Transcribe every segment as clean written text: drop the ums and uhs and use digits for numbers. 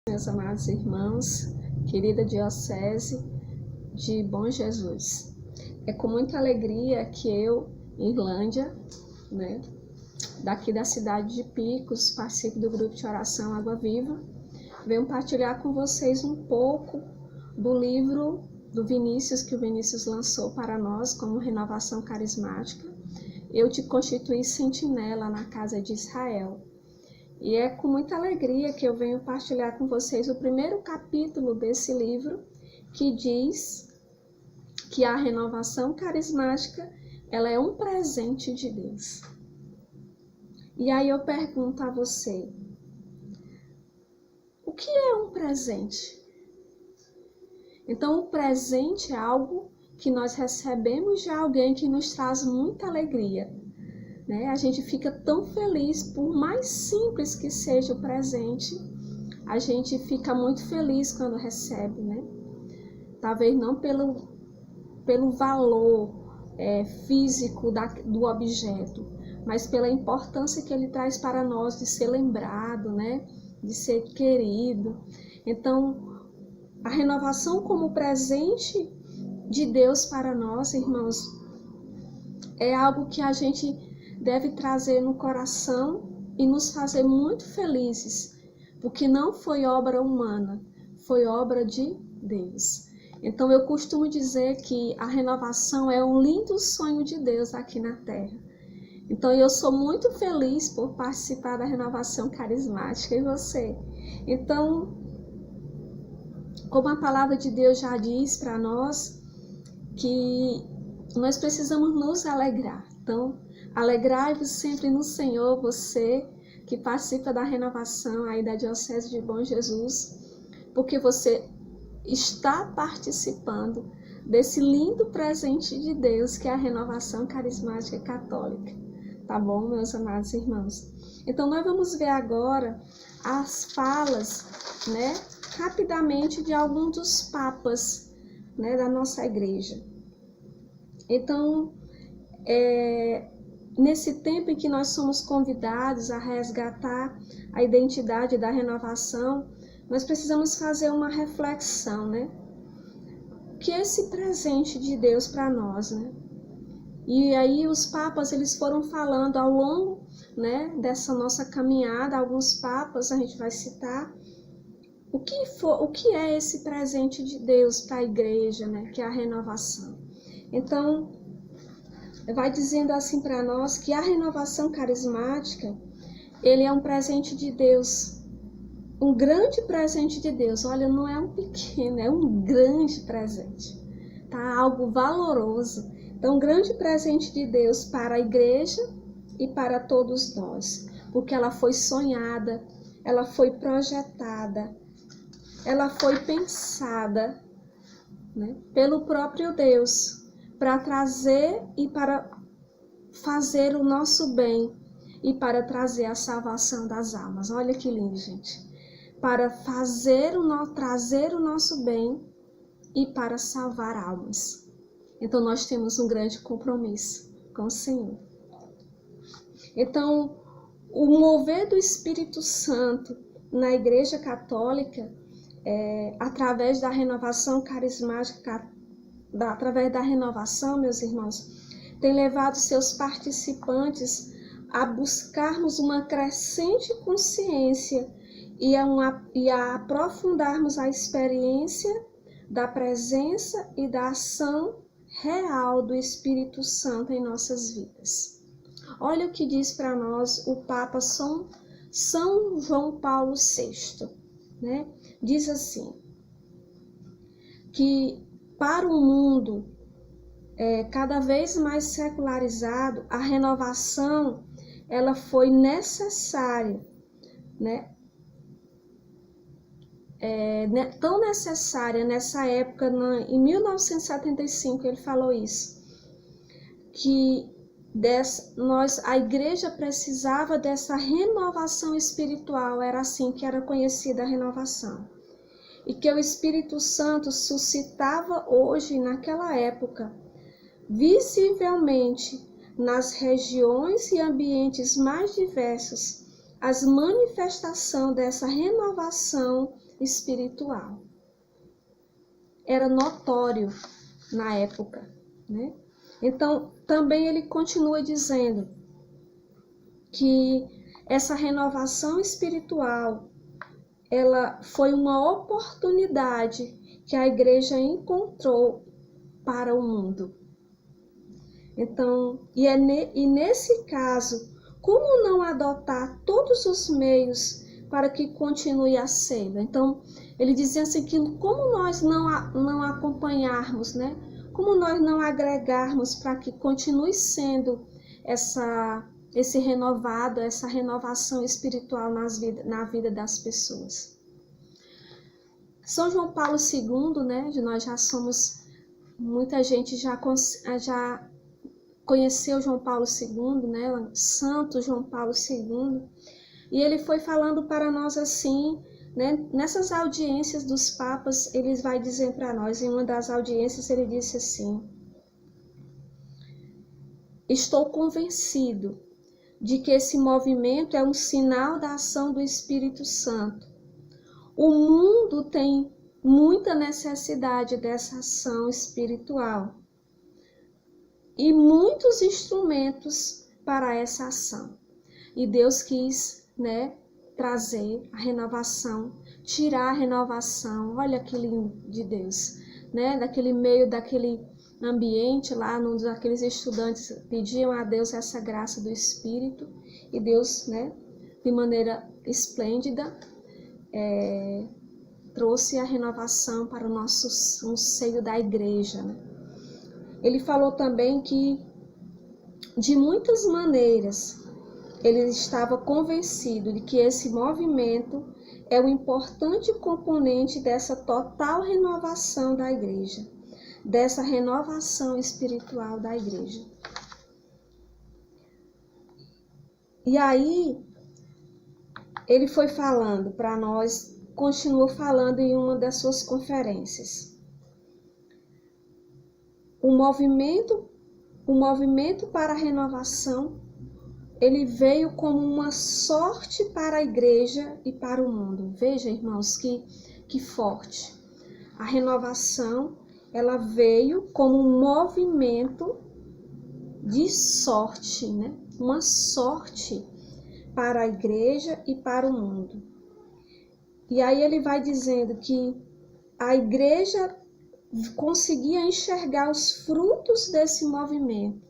Meus amados irmãos, querida Diocese de Bom Jesus. É com muita alegria que eu, Irlândia, daqui da cidade de Picos, participo do grupo de oração Água Viva, venho partilhar com vocês um pouco do livro do Vinícius, que o Vinícius lançou para nós como renovação carismática. Eu te constituí sentinela na casa de Israel. E é com muita alegria que eu venho partilhar com vocês o primeiro capítulo desse livro, que diz que a renovação carismática ela é um presente de Deus. E aí eu pergunto a você, o que é um presente? Então, o presente é algo que nós recebemos de alguém que nos traz muita alegria. A gente fica tão feliz, por mais simples que seja o presente, a gente fica muito feliz quando recebe, Talvez não pelo valor físico do objeto, mas pela importância que ele traz para nós de ser lembrado, de ser querido. Então, a renovação como presente de Deus para nós, irmãos, é algo que a gente deve trazer no coração e nos fazer muito felizes, porque não foi obra humana, foi obra de Deus. Então eu costumo dizer que a renovação é um lindo sonho de Deus aqui na Terra. Então eu sou muito feliz por participar da renovação carismática, e você? Então, como a palavra de Deus já diz para nós, que nós precisamos nos alegrar. Então, alegrai-vos sempre no Senhor, você que participa da renovação aí da Diocese de Bom Jesus, porque você está participando desse lindo presente de Deus que é a renovação carismática católica. Tá bom, meus amados irmãos? Então, nós vamos ver agora as falas, rapidamente de alguns dos papas, da nossa igreja. Então, nesse tempo em que nós somos convidados a resgatar a identidade da renovação, nós precisamos fazer uma reflexão, que é esse presente de Deus para nós, E aí os papas, eles foram falando ao longo, dessa nossa caminhada, alguns papas a gente vai citar, o que é esse presente de Deus para a igreja, que é a renovação. Então, vai dizendo assim para nós que a renovação carismática, ele é um presente de Deus, um grande presente de Deus. Olha, não é um pequeno, é um grande presente, tá? Algo valoroso. Então, um grande presente de Deus para a igreja e para todos nós, porque ela foi sonhada, ela foi projetada, ela foi pensada, pelo próprio Deus, para trazer e para fazer o nosso bem e para trazer a salvação das almas. Olha que lindo, gente. Para trazer o nosso bem e para salvar almas. Então, nós temos um grande compromisso com o Senhor. Então, o mover do Espírito Santo na Igreja Católica, através da renovação carismática, através da renovação, meus irmãos, tem levado seus participantes a buscarmos uma crescente consciência e a aprofundarmos a experiência da presença e da ação real do Espírito Santo em nossas vidas. Olha o que diz para nós o Papa São João Paulo VI, Diz assim, que para um mundo cada vez mais secularizado, a renovação ela foi necessária, tão necessária nessa época, em 1975 ele falou isso, que a igreja precisava dessa renovação espiritual, era assim que era conhecida a renovação, e que o Espírito Santo suscitava hoje, naquela época, visivelmente nas regiões e ambientes mais diversos, as manifestações dessa renovação espiritual. Era notório na época, né? Então, também ele continua dizendo que essa renovação espiritual, ela foi uma oportunidade que a igreja encontrou para o mundo. Então, e nesse caso, como não adotar todos os meios para que continue a sendo? Então, ele dizia assim que como nós não acompanharmos, né? Como nós não agregarmos para que continue sendo esse renovado, essa renovação espiritual na vida das pessoas. São João Paulo II, né? Nós já somos, muita gente já conheceu João Paulo II, né? Santo João Paulo II. E ele foi falando para nós assim, né? Nessas audiências dos papas, ele vai dizer para nós, em uma das audiências ele disse assim: estou convencido de que esse movimento é um sinal da ação do Espírito Santo. O mundo tem muita necessidade dessa ação espiritual e muitos instrumentos para essa ação. E Deus quis, né, trazer a renovação, tirar a renovação. Olha que lindo de Deus, né? Daquele meio, daquele ambiente lá, daqueles estudantes pediam a Deus essa graça do Espírito, e Deus, né, de maneira esplêndida, trouxe a renovação para o nosso seio da igreja, né? Ele falou também que, de muitas maneiras, ele estava convencido de que esse movimento é um importante componente dessa total renovação da igreja, dessa renovação espiritual da igreja. E aí, ele foi falando para nós, continuou falando em uma das suas conferências. O movimento para a renovação, ele veio como uma sorte para a igreja e para o mundo. Veja, irmãos, que forte. A renovação, ela veio como um movimento de sorte, né? Uma sorte para a igreja e para o mundo. E aí ele vai dizendo que a igreja conseguia enxergar os frutos desse movimento.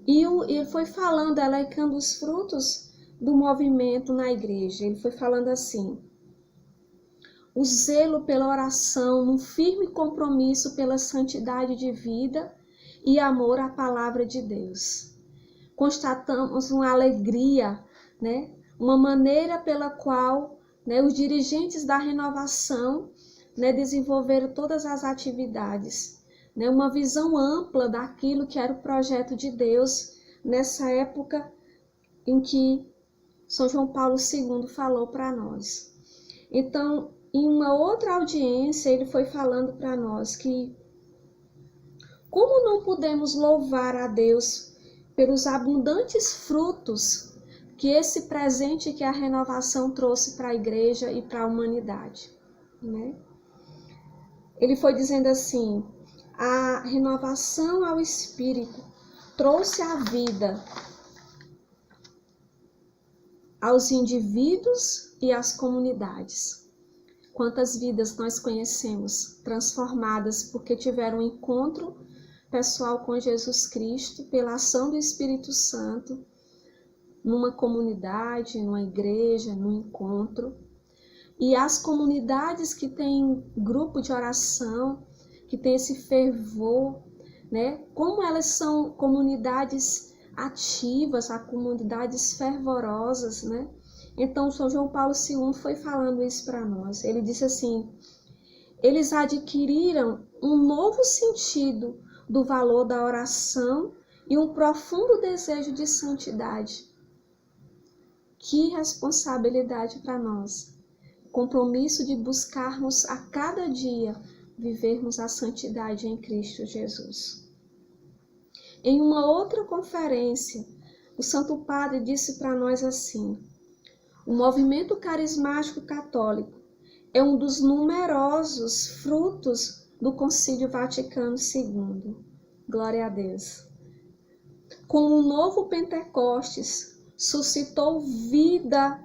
E foi falando, elencando os frutos do movimento na igreja. Ele foi falando assim: o zelo pela oração, um firme compromisso pela santidade de vida e amor à palavra de Deus. Constatamos uma alegria, né? Uma maneira pela qual, né, os dirigentes da renovação, né, desenvolveram todas as atividades, né, uma visão ampla daquilo que era o projeto de Deus nessa época em que São João Paulo II falou para nós. Então, em uma outra audiência, ele foi falando para nós que como não podemos louvar a Deus pelos abundantes frutos que esse presente que a renovação trouxe para a igreja e para a humanidade, né? Ele foi dizendo assim: a renovação ao Espírito trouxe a vida aos indivíduos e às comunidades. Quantas vidas nós conhecemos transformadas porque tiveram um encontro pessoal com Jesus Cristo pela ação do Espírito Santo, numa comunidade, numa igreja, num encontro. E as comunidades que têm grupo de oração, que tem esse fervor, né? Como elas são comunidades ativas, comunidades fervorosas, né? Então, São João Paulo II foi falando isso para nós. Ele disse assim: eles adquiriram um novo sentido do valor da oração e um profundo desejo de santidade. Que responsabilidade para nós! Compromisso de buscarmos a cada dia vivermos a santidade em Cristo Jesus. Em uma outra conferência, o Santo Padre disse para nós assim: o movimento carismático católico é um dos numerosos frutos do Concílio Vaticano II. Glória a Deus. Com o novo Pentecostes, suscitou vida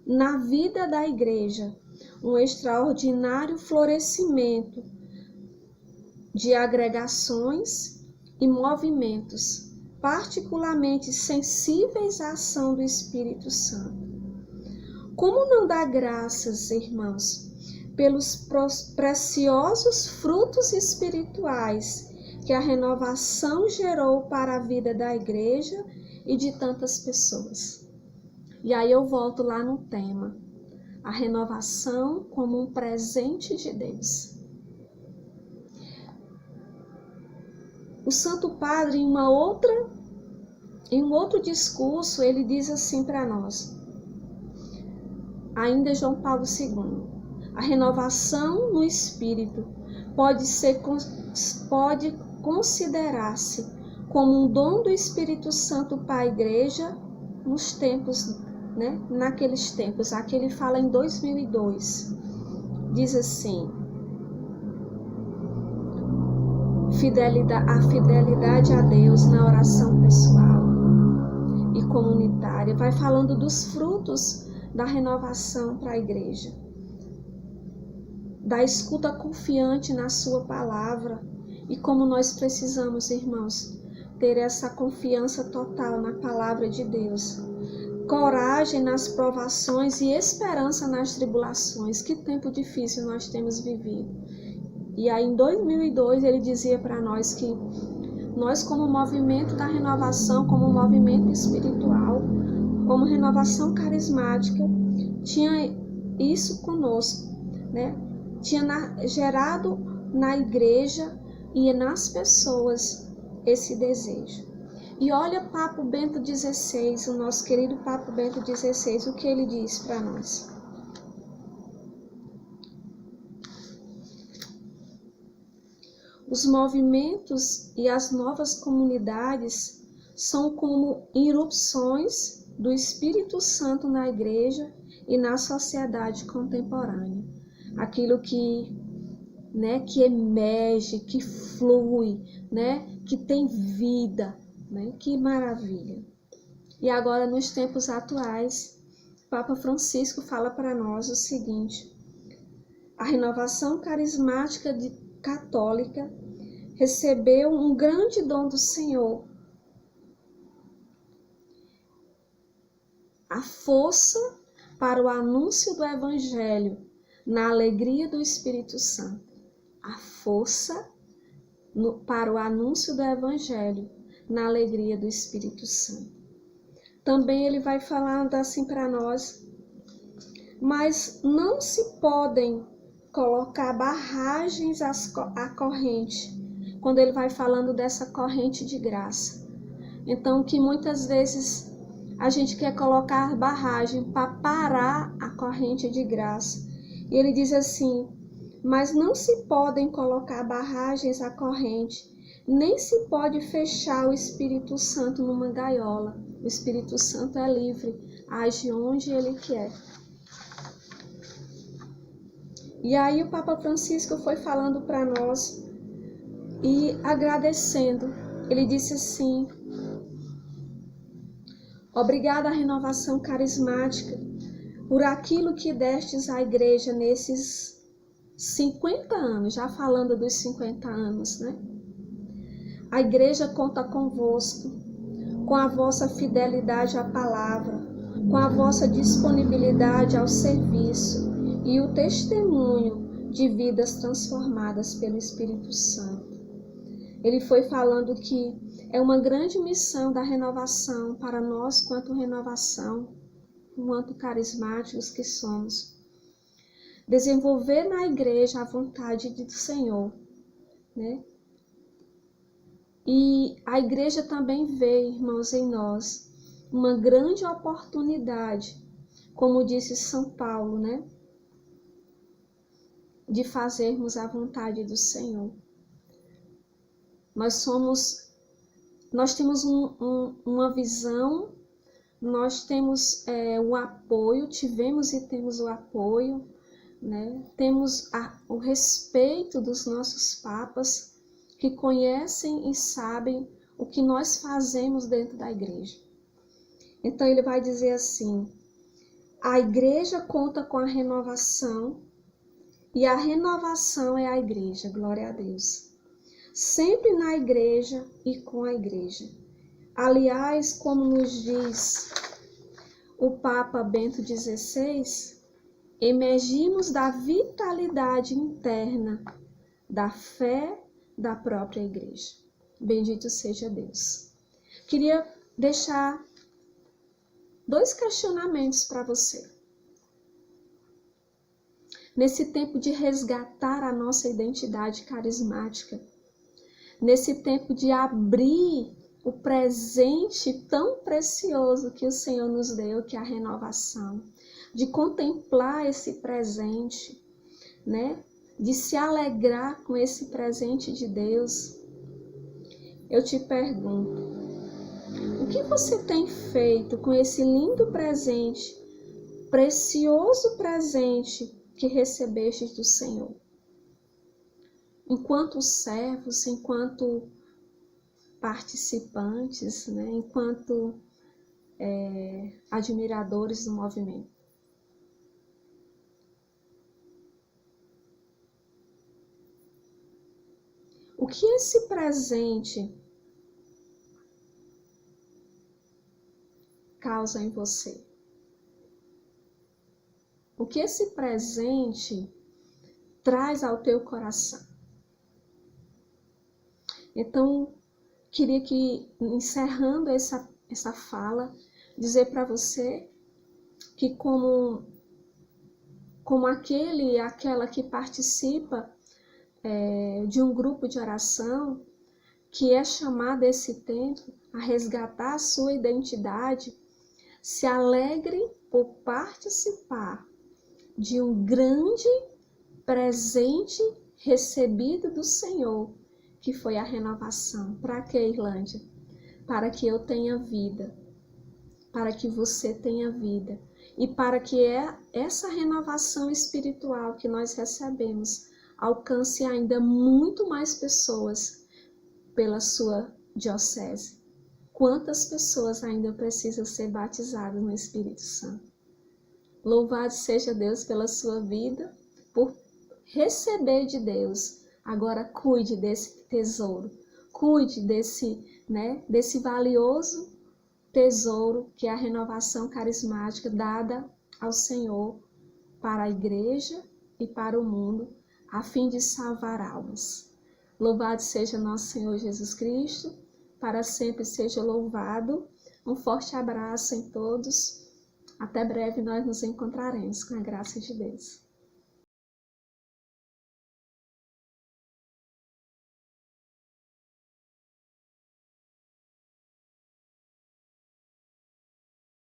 na vida da igreja, um extraordinário florescimento de agregações e movimentos, particularmente sensíveis à ação do Espírito Santo. Como não dar graças, irmãos, pelos preciosos frutos espirituais que a renovação gerou para a vida da igreja e de tantas pessoas? E aí eu volto lá no tema, a renovação como um presente de Deus. O Santo Padre, em um outro discurso, ele diz assim para nós, ainda João Paulo II, a renovação no Espírito pode considerar-se como um dom do Espírito Santo para a Igreja nos tempos, né? Naqueles tempos. Aqui ele fala em 2002. Diz assim, a fidelidade a Deus na oração pessoal e comunitária. Vai falando dos frutos da renovação para a igreja, da escuta confiante na sua palavra e como nós precisamos, irmãos, ter essa confiança total na palavra de Deus, coragem nas provações e esperança nas tribulações. Que tempo difícil nós temos vivido. E aí em 2002 ele dizia para nós que nós, como movimento da renovação, como movimento espiritual, como renovação carismática, tinha isso conosco, né? Tinha gerado na igreja e nas pessoas esse desejo. E olha Papa Bento XVI, o nosso querido Papa Bento XVI, o que ele diz para nós. Os movimentos e as novas comunidades são como irrupções do Espírito Santo na igreja e na sociedade contemporânea. Aquilo que emerge, que flui, né, que tem vida, né? Que maravilha. E agora, nos tempos atuais, Papa Francisco fala para nós o seguinte: a renovação carismática católica recebeu um grande dom do Senhor, a força para o anúncio do Evangelho na alegria do Espírito Santo. A força para o anúncio do Evangelho na alegria do Espírito Santo. Também ele vai falando assim para nós, mas não se podem colocar barragens à corrente, quando ele vai falando dessa corrente de graça. Então, que muitas vezes a gente quer colocar barragem para parar a corrente de graça. E ele diz assim, mas não se podem colocar barragens à corrente, nem se pode fechar o Espírito Santo numa gaiola. O Espírito Santo é livre, age onde ele quer. E aí o Papa Francisco foi falando para nós e agradecendo. Ele disse assim, obrigada à renovação carismática por aquilo que destes à igreja nesses 50 anos, já falando dos 50 anos, né? A igreja conta convosco, com a vossa fidelidade à palavra, com a vossa disponibilidade ao serviço e o testemunho de vidas transformadas pelo Espírito Santo. Ele foi falando que é uma grande missão da renovação para nós, quanto renovação, quanto carismáticos que somos. Desenvolver na igreja a vontade do Senhor, né? E a igreja também vê, irmãos, em nós uma grande oportunidade, como disse São Paulo, né? De fazermos a vontade do Senhor. Nós temos uma visão, nós temos o apoio, tivemos e temos o apoio né? Temos o respeito dos nossos papas, que conhecem e sabem o que nós fazemos dentro da igreja. Então ele vai dizer assim: a igreja conta com a renovação e a renovação é a igreja, glória a Deus. Sempre na igreja e com a igreja. Aliás, como nos diz o Papa Bento XVI, emergimos da vitalidade interna da fé da própria igreja. Bendito seja Deus. Queria deixar 2 questionamentos para você. Nesse tempo de resgatar a nossa identidade carismática, nesse tempo de abrir o presente tão precioso que o Senhor nos deu, que é a renovação, de contemplar esse presente, né? De se alegrar com esse presente de Deus, eu te pergunto, o que você tem feito com esse lindo presente, precioso presente que recebeste do Senhor? Enquanto servos, enquanto participantes, né? Enquanto admiradores do movimento. O que esse presente causa em você? O que esse presente traz ao teu coração? Então, queria que, encerrando essa fala, dizer para você que como aquele e aquela que participa de um grupo de oração, que é chamado esse tempo a resgatar a sua identidade, se alegre por participar de um grande presente recebido do Senhor, que foi a renovação. Para que, Irlândia? Para que eu tenha vida, para que você tenha vida, e para que essa renovação espiritual que nós recebemos alcance ainda muito mais pessoas pela sua diocese. Quantas pessoas ainda precisam ser batizadas no Espírito Santo? Louvado seja Deus pela sua vida, por receber de Deus. Agora cuide desse tesouro, cuide desse valioso tesouro que é a renovação carismática dada ao Senhor para a igreja e para o mundo, a fim de salvar almas. Louvado seja nosso Senhor Jesus Cristo, para sempre seja louvado. Um forte abraço em todos. Até breve nós nos encontraremos, com a graça de Deus.